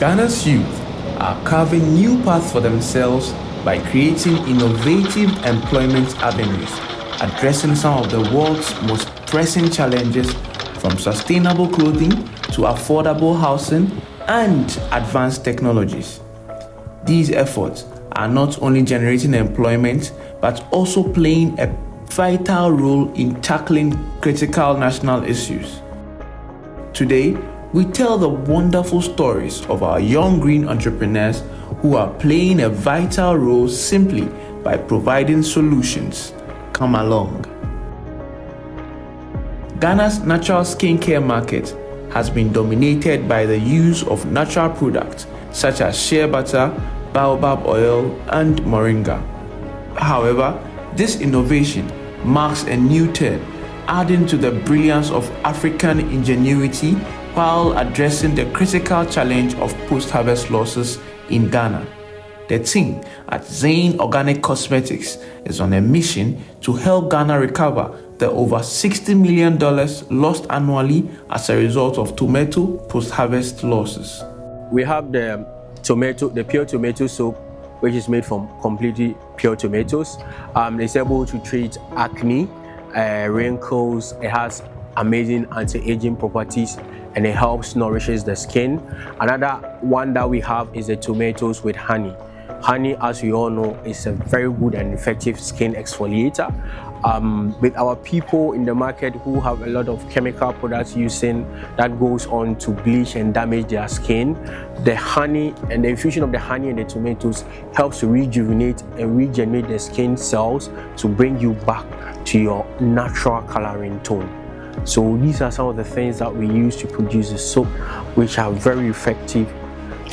Ghana's youth are carving new paths for themselves by creating innovative employment avenues, addressing some of the world's most pressing challenges, from sustainable clothing to affordable housing and advanced technologies. These efforts are not only generating employment, but also playing a vital role in tackling critical national issues. Today, we tell the wonderful stories of our young green entrepreneurs who are playing a vital role simply by providing solutions. Come along. Ghana's natural skincare market has been dominated by the use of natural products such as shea butter, baobab oil, and moringa. However, this innovation marks a new turn, adding to the brilliance of African ingenuity while addressing the critical challenge of post-harvest losses in Ghana. The team at SYND Organic Cosmetics is on a mission to help Ghana recover the over $60 million lost annually as a result of tomato post-harvest losses. We have the pure tomato soap, which is made from completely pure tomatoes. It's able to treat acne, wrinkles. It has amazing anti-aging properties, and it helps nourishes the skin. Another one that we have is the tomatoes with honey. Honey, as we all know, is a very good and effective skin exfoliator. With our people in the market who have a lot of chemical products using that goes on to bleach and damage their skin, the honey and the infusion of the honey and the tomatoes helps to rejuvenate and regenerate the skin cells to bring you back to your natural coloring tone. So these are some of the things that we use to produce the soap, which are very effective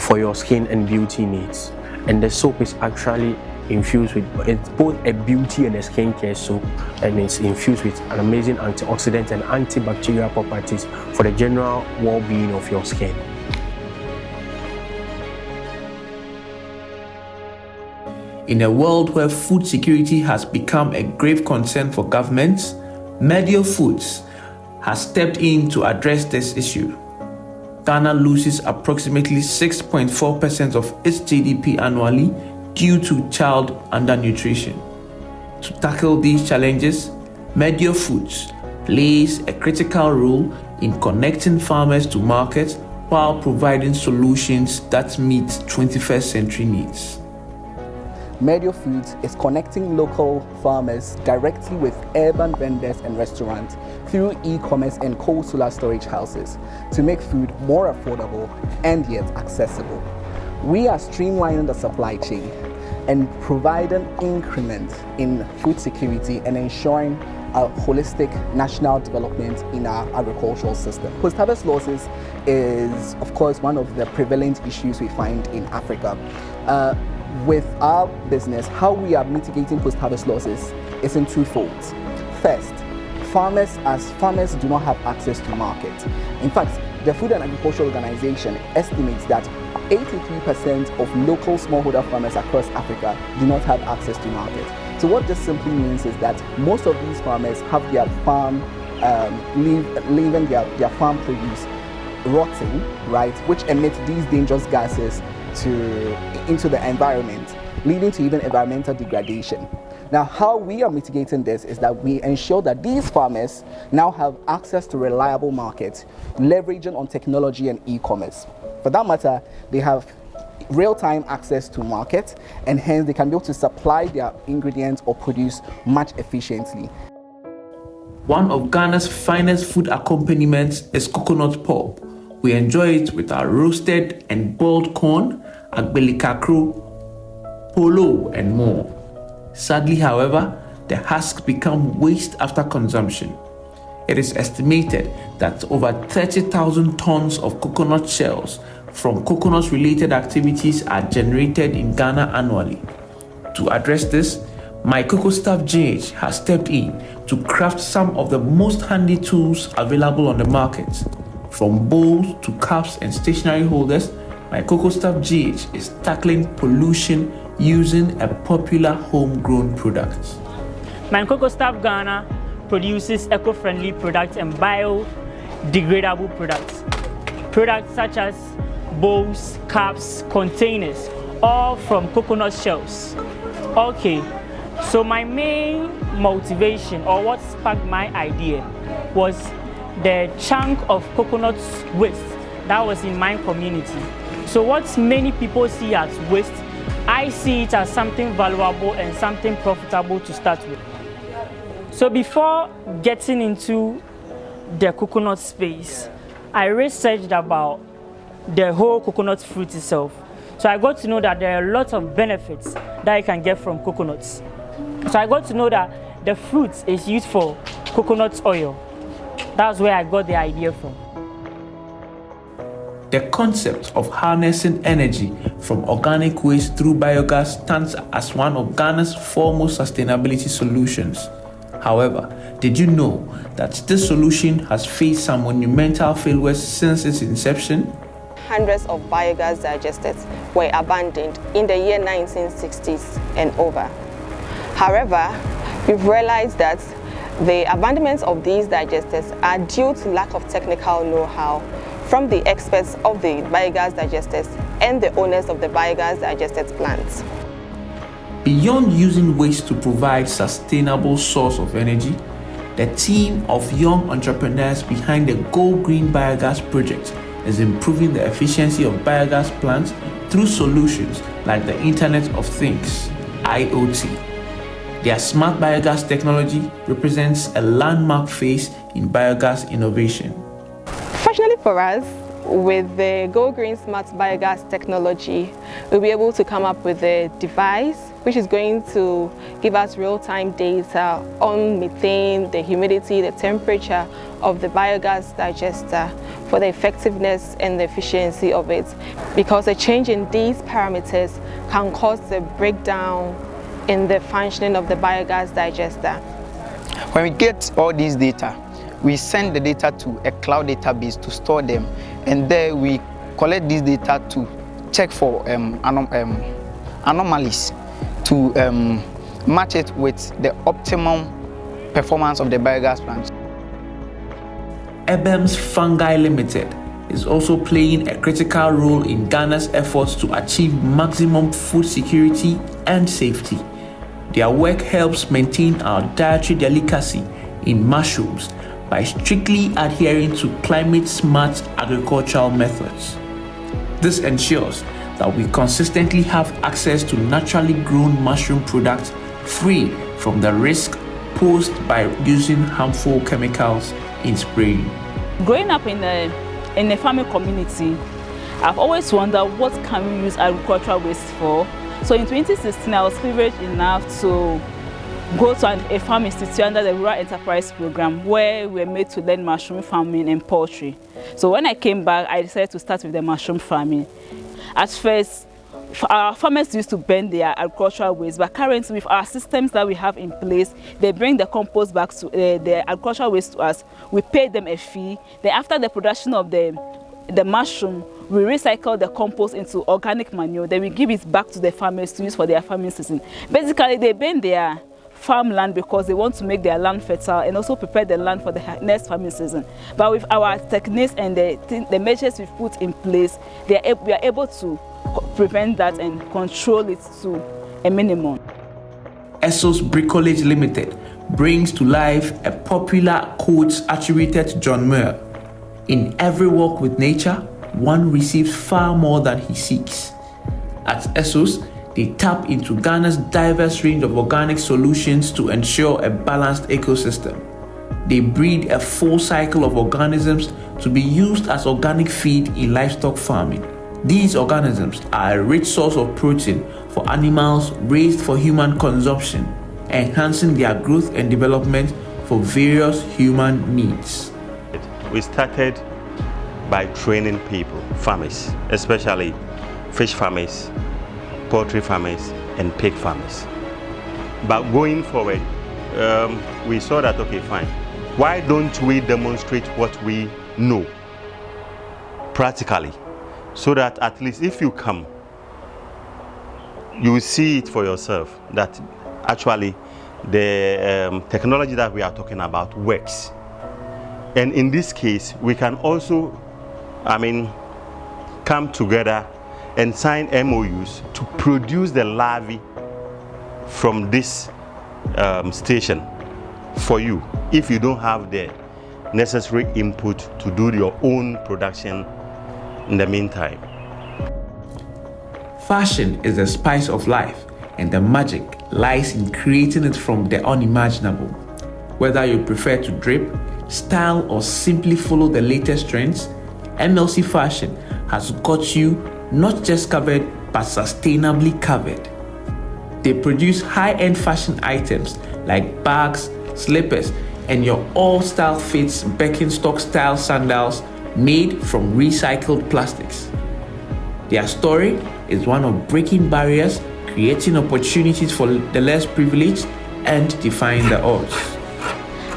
for your skin and beauty needs. And the soap is actually infused with, it's both a beauty and a skincare soap, and it's infused with an amazing antioxidant and antibacterial properties for the general well-being of your skin. In a world where food security has become a grave concern for governments, Medio Foods has stepped in to address this issue. Ghana loses approximately 6.4% of its GDP annually due to child undernutrition. To tackle these challenges, Medio Foods plays a critical role in connecting farmers to markets while providing solutions that meet 21st century needs. Medio Foods is connecting local farmers directly with urban vendors and restaurants through e-commerce and cold solar storage houses to make food more affordable and yet accessible. We are streamlining the supply chain and providing increment in food security and ensuring a holistic national development in our agricultural system. Post-harvest losses is, of course, one of the prevalent issues we find in Africa. With our business, how we are mitigating post-harvest losses is in two folds. First, farmers do not have access to market. In fact, the Food and Agricultural Organization estimates that 83% of local smallholder farmers across Africa do not have access to market. So what this simply means is that most of these farmers have their farm, leaving their farm produce rotting, right, which emits these dangerous gases into the environment, leading to even environmental degradation. Now, how we are mitigating this is that we ensure that these farmers now have access to reliable markets, leveraging on technology and e-commerce. For that matter, they have real-time access to market, and hence they can be able to supply their ingredients or produce much efficiently. One of Ghana's finest food accompaniments is coconut pulp. We enjoy it with our roasted and boiled corn, agbelikakro, polo, and more. Sadly, however, the husks become waste after consumption. It is estimated that over 30,000 tons of coconut shells from coconut-related activities are generated in Ghana annually. To address this, my Cocoa Staff GH has stepped in to craft some of the most handy tools available on the market. From bowls to cups and stationery holders, my Cocoa Staff GH is tackling pollution using a popular homegrown product. My Cocoa Staff Ghana produces eco-friendly products and biodegradable products. Products such as bowls, cups, containers, all from coconut shells. Okay, so my main motivation, or what sparked my idea, was the chunk of coconut waste that was in my community. So what many people see as waste, I see it as something valuable and something profitable to start with. So before getting into the coconut space, I researched about the whole coconut fruit itself. So I got to know that there are lots of benefits that you can get from coconuts. So I got to know that the fruit is used for coconut oil. That's where I got the idea from. The concept of harnessing energy from organic waste through biogas stands as one of Ghana's foremost sustainability solutions. However, did you know that this solution has faced some monumental failures since its inception? Hundreds of biogas digesters were abandoned in the year 1960s and over. However, we've realized that the abandonment of these digesters are due to lack of technical know-how from the experts of the biogas digesters and the owners of the biogas digesters plants. Beyond using waste to provide sustainable source of energy, the team of young entrepreneurs behind the Go Green Biogas project is improving the efficiency of biogas plants through solutions like the Internet of Things, IoT. Their smart biogas technology represents a landmark phase in biogas innovation. Fortunately for us, with the Go Green Smart Biogas technology, we'll be able to come up with a device which is going to give us real-time data on methane, the humidity, the temperature of the biogas digester for the effectiveness and the efficiency of it. Because a change in these parameters can cause a breakdown in the functioning of the biogas digester. When we get all these data, we send the data to a cloud database to store them, and there we collect this data to check for anomalies to match it with the optimum performance of the biogas plant. EBEM's Fungi Limited is also playing a critical role in Ghana's efforts to achieve maximum food security and safety. Their work helps maintain our dietary delicacy in mushrooms by strictly adhering to climate-smart agricultural methods. This ensures that we consistently have access to naturally grown mushroom products free from the risk posed by using harmful chemicals in spraying. Growing up in a farming community, I've always wondered what can we use agricultural waste for. So in 2016, I was privileged enough to go to a farm institute under the Rural Enterprise Program, where we were made to learn mushroom farming and poultry. So when I came back, I decided to start with the mushroom farming. At first, our farmers used to burn their agricultural waste, but currently with our systems that we have in place, they bring the compost back to the agricultural waste to us. We pay them a fee. Then after the production of the mushroom, we recycle the compost into organic manure. Then we give it back to the farmers to use for their farming season. Basically, they burn their farmland because they want to make their land fertile and also prepare the land for the next farming season. But with our techniques and the measures we've put in place, we are able to prevent that and control it to a minimum. Essos Bricolage Limited brings to life a popular quote attributed to John Muir: "In every walk with nature, one receives far more than he seeks." At Essos, they tap into Ghana's diverse range of organic solutions to ensure a balanced ecosystem. They breed a full cycle of organisms to be used as organic feed in livestock farming. These organisms are a rich source of protein for animals raised for human consumption, enhancing their growth and development for various human needs. We started by training people, farmers, especially fish farmers, poultry farmers, and pig farmers. But going forward, we saw that, okay, fine. Why don't we demonstrate what we know practically, so that at least if you come, you will see it for yourself that actually the technology that we are talking about works. And in this case, we can also, come together and sign MOUs to produce the larvae from this station for you if you don't have the necessary input to do your own production in the meantime. Fashion is the spice of life, and the magic lies in creating it from the unimaginable. Whether you prefer to drip, style, or simply follow the latest trends, MLC Fashion has got you not just covered but sustainably covered. They produce high-end fashion items like bags, slippers, and your all-style fits Birkenstock style sandals made from recycled plastics. Their story is one of breaking barriers, creating opportunities for the less privileged, and defying the odds.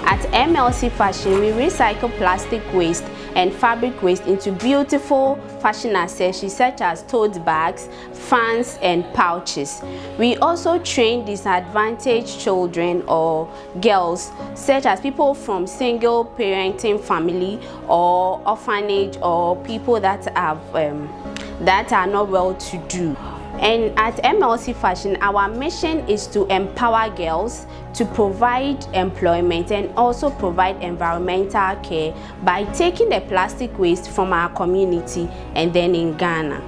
At MLC Fashion, we recycle plastic waste and fabric waste into beautiful fashion accessories such as tote bags, fans, and pouches. We also train disadvantaged children or girls, such as people from single parenting family or orphanage, or people that are not well to do. And at MLC Fashion, our mission is to empower girls to provide employment and also provide environmental care by taking the plastic waste from our community and then in Ghana.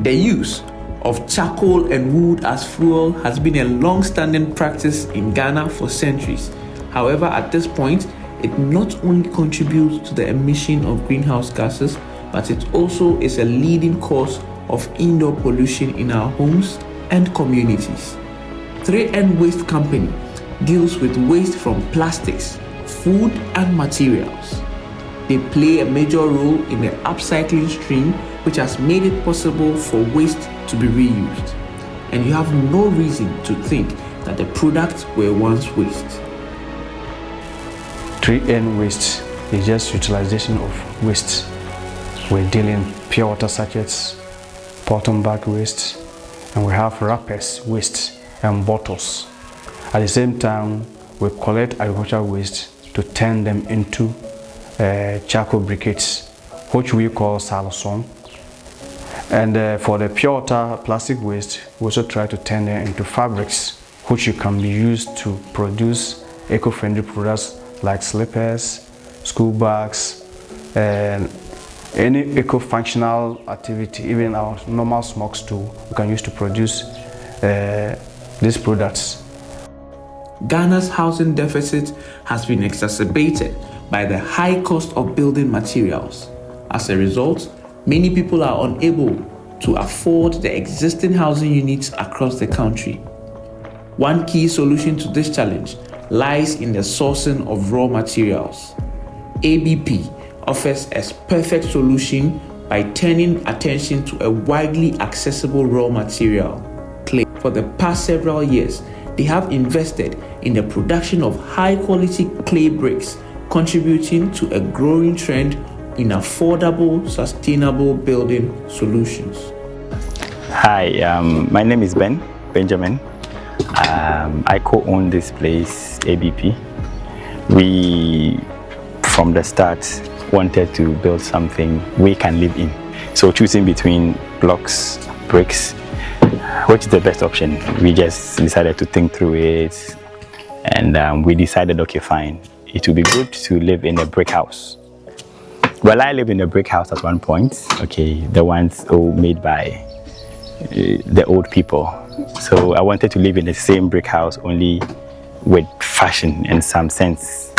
The use of charcoal and wood as fuel has been a long-standing practice in Ghana for centuries. However, at this point, it not only contributes to the emission of greenhouse gases, but it also is a leading cause of indoor pollution in our homes and communities. 3N Waste Company deals with waste from plastics, food, and materials. They play a major role in the upcycling stream, which has made it possible for waste to be reused. And you have no reason to think that the products were once waste. 3N waste is just utilization of waste. We're dealing pure water sachets, bottom bag waste, and we have wrappers waste and bottles. At the same time, we collect agricultural waste to turn them into charcoal briquettes, which we call salosong. And for the pure water plastic waste, we also try to turn them into fabrics, which can be used to produce eco-friendly products like slippers, school bags, and any eco-functional activity, even our normal smoke stool, we can use to produce these products. Ghana's housing deficit has been exacerbated by the high cost of building materials. As a result, many people are unable to afford the existing housing units across the country. One key solution to this challenge lies in the sourcing of raw materials. ABP offers a perfect solution by turning attention to a widely accessible raw material, clay. For the past several years, they have invested in the production of high-quality clay bricks, contributing to a growing trend in affordable, sustainable building solutions. Hi, my name is Benjamin. I co-own this place, ABP. We, from the start, wanted to build something we can live in. So choosing between blocks, bricks, which is the best option? We just decided to think through it, and we decided, okay, fine, it would be good to live in a brick house. Well, I lived in a brick house at one point, okay, the ones all made by the old people. So I wanted to live in the same brick house, only with fashion and some sense.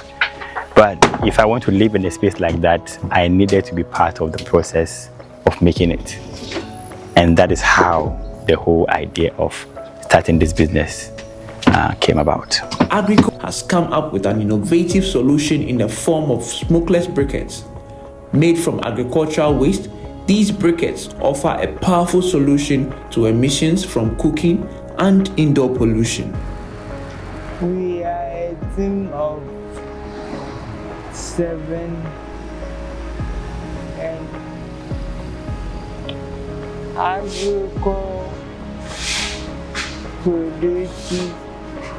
But if I want to live in a space like that, I needed to be part of the process of making it. And that is how the whole idea of starting this business came about. Agrico has come up with an innovative solution in the form of smokeless briquettes. Made from agricultural waste, these briquettes offer a powerful solution to emissions from cooking and indoor pollution. We are a team of 7, and agriculture produces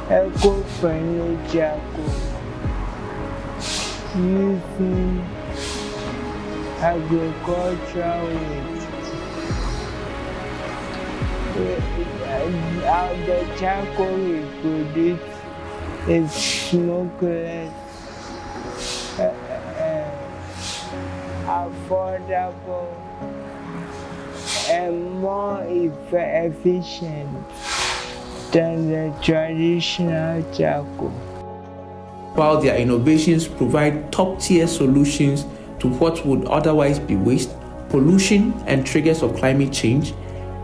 eco-friendly charcoal using agricultural waste. The charcoal we produce is smokeless, affordable, and more efficient than the traditional charcoal. While their innovations provide top-tier solutions to what would otherwise be waste, pollution, and triggers of climate change,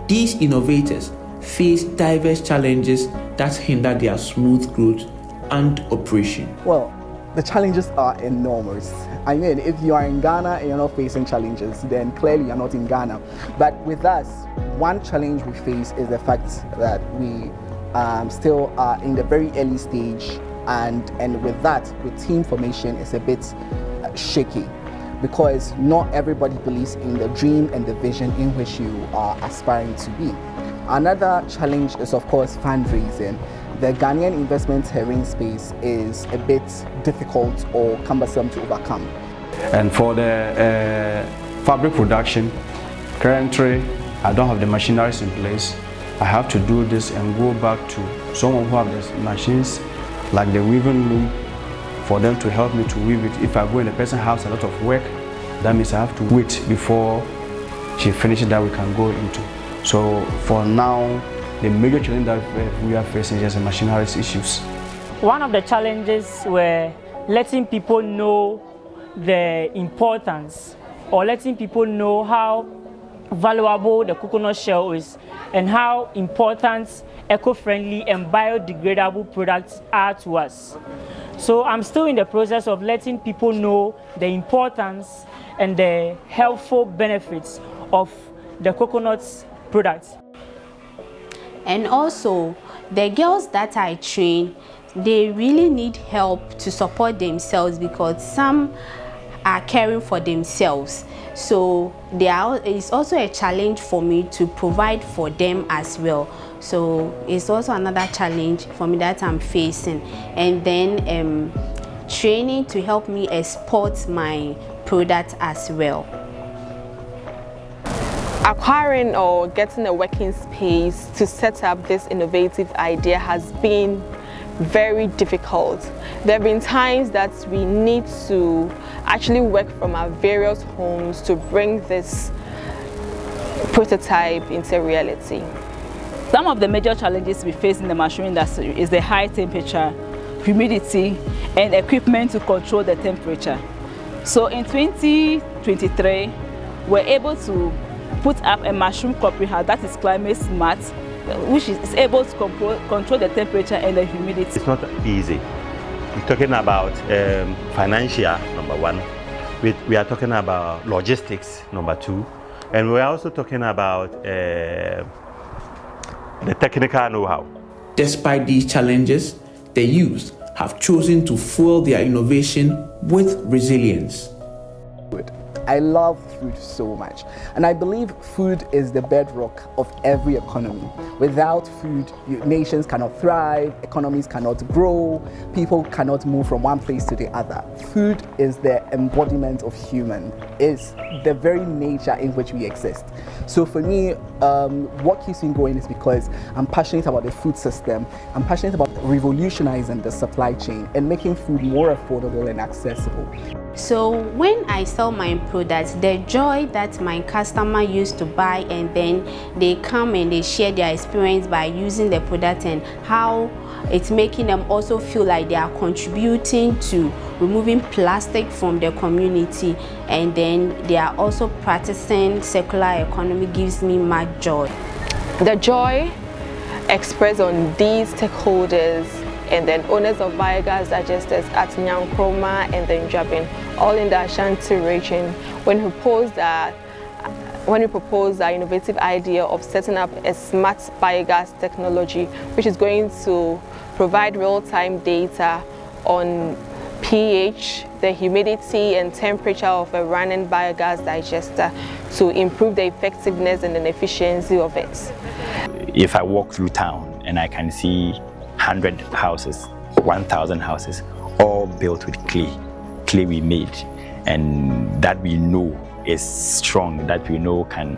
these innovators face diverse challenges that hinder their smooth growth and operation. Well, the challenges are enormous. I mean, if you are in Ghana and you're not facing challenges, then clearly you're not in Ghana. But with us, one challenge we face is the fact that we still are in the very early stage, and with that, with team formation is a bit shaky, because not everybody believes in the dream and the vision in which you are aspiring to be. Another challenge is, of course, fundraising. The Ghanaian investment herring space is a bit difficult or cumbersome to overcome. And for the fabric production, currently I don't have the machineries in place. I have to do this and go back to someone who have the machines, like the weaving loom, for them to help me to weave it. If I go in, the person has a lot of work, that means I have to wait before she finishes that we can go into. So for now, the major challenge that we are facing is just the machinery issues. One of the challenges were letting people know the importance, or letting people know how valuable the coconut shell is and how important eco-friendly and biodegradable products are to us. So I'm still in the process of letting people know the importance and the helpful benefits of the coconut products. And also, the girls that I train, they really need help to support themselves, because some are caring for themselves. So it's also a challenge for me to provide for them as well. So it's also another challenge for me that I'm facing. And then training to help me export my product as well. Acquiring or getting a working space to set up this innovative idea has been very difficult. There have been times that we need to actually work from our various homes to bring this prototype into reality. Some of the major challenges we face in the mushroom industry is the high temperature, humidity, and equipment to control the temperature. So in 2023, we're able to put up a mushroom copy house that is climate smart, which is able to control the temperature and the humidity. It's not easy. We're talking about financial, number one. We are talking about logistics, number two. And we're also talking about the technical know-how. Despite these challenges, the youth have chosen to fuel their innovation with resilience. I love food so much, and I believe food is the bedrock of every economy. Without food, nations cannot thrive, economies cannot grow, people cannot move from one place to the other. Food is the embodiment of human, is the very nature in which we exist. So for me, what keeps me going is because I'm passionate about the food system. I'm passionate about revolutionizing the supply chain and making food more affordable and accessible. So when I sell my products, the joy that my customer used to buy, and then they come and they share their experience by using the product and how it's making them also feel like they are contributing to removing plastic from the community, and then they are also practicing circular economy, gives me much joy. The joy expressed on these stakeholders and then owners of biogas digesters at Nyankroma and then Jabin, all in the Ashanti region, when we proposed our innovative idea of setting up a smart biogas technology, which is going to provide real-time data on pH, the humidity and temperature of a running biogas digester, to improve the effectiveness and the efficiency of it. If I walk through town and I can see 100 houses, 1,000 houses, all built with clay we made, and that we know is strong, that we know can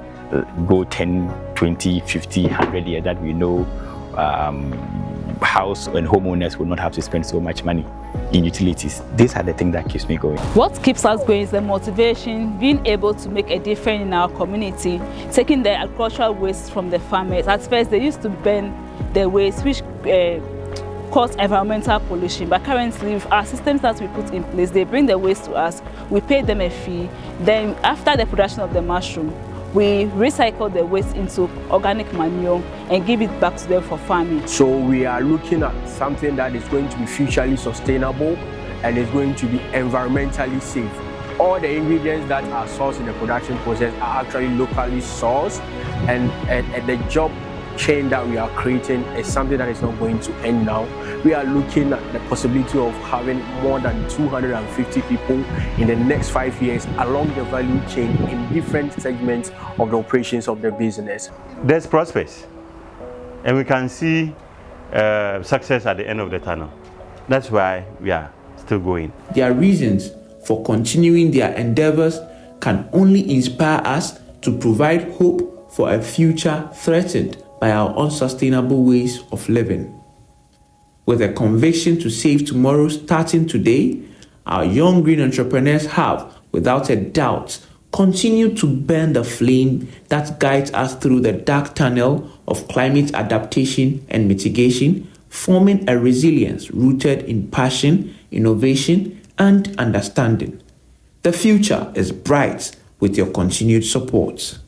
go 10, 20, 50, 100 years, that we know house and homeowners will not have to spend so much money in utilities. These are the things that keeps me going. What keeps us going is the motivation, being able to make a difference in our community, taking the agricultural waste from the farmers. At first, they used to burn the waste, which cause environmental pollution, but currently with our systems that we put in place, they bring the waste to us, we pay them a fee, then after the production of the mushroom, we recycle the waste into organic manure and give it back to them for farming. So we are looking at something that is going to be futurely sustainable and is going to be environmentally safe. All the ingredients that are sourced in the production process are actually locally sourced, and the job chain that we are creating is something that is not going to end now. We are looking at the possibility of having more than 250 people in the next 5 years along the value chain in different segments of the operations of the business. There's prospects, and we can see success at the end of the tunnel. That's why we are still going. Their reasons for continuing their endeavors can only inspire us to provide hope for a future threatened by our unsustainable ways of living. With a conviction to save tomorrow starting today, our young green entrepreneurs have, without a doubt, continued to burn the flame that guides us through the dark tunnel of climate adaptation and mitigation, forming a resilience rooted in passion, innovation, and understanding. The future is bright with your continued support.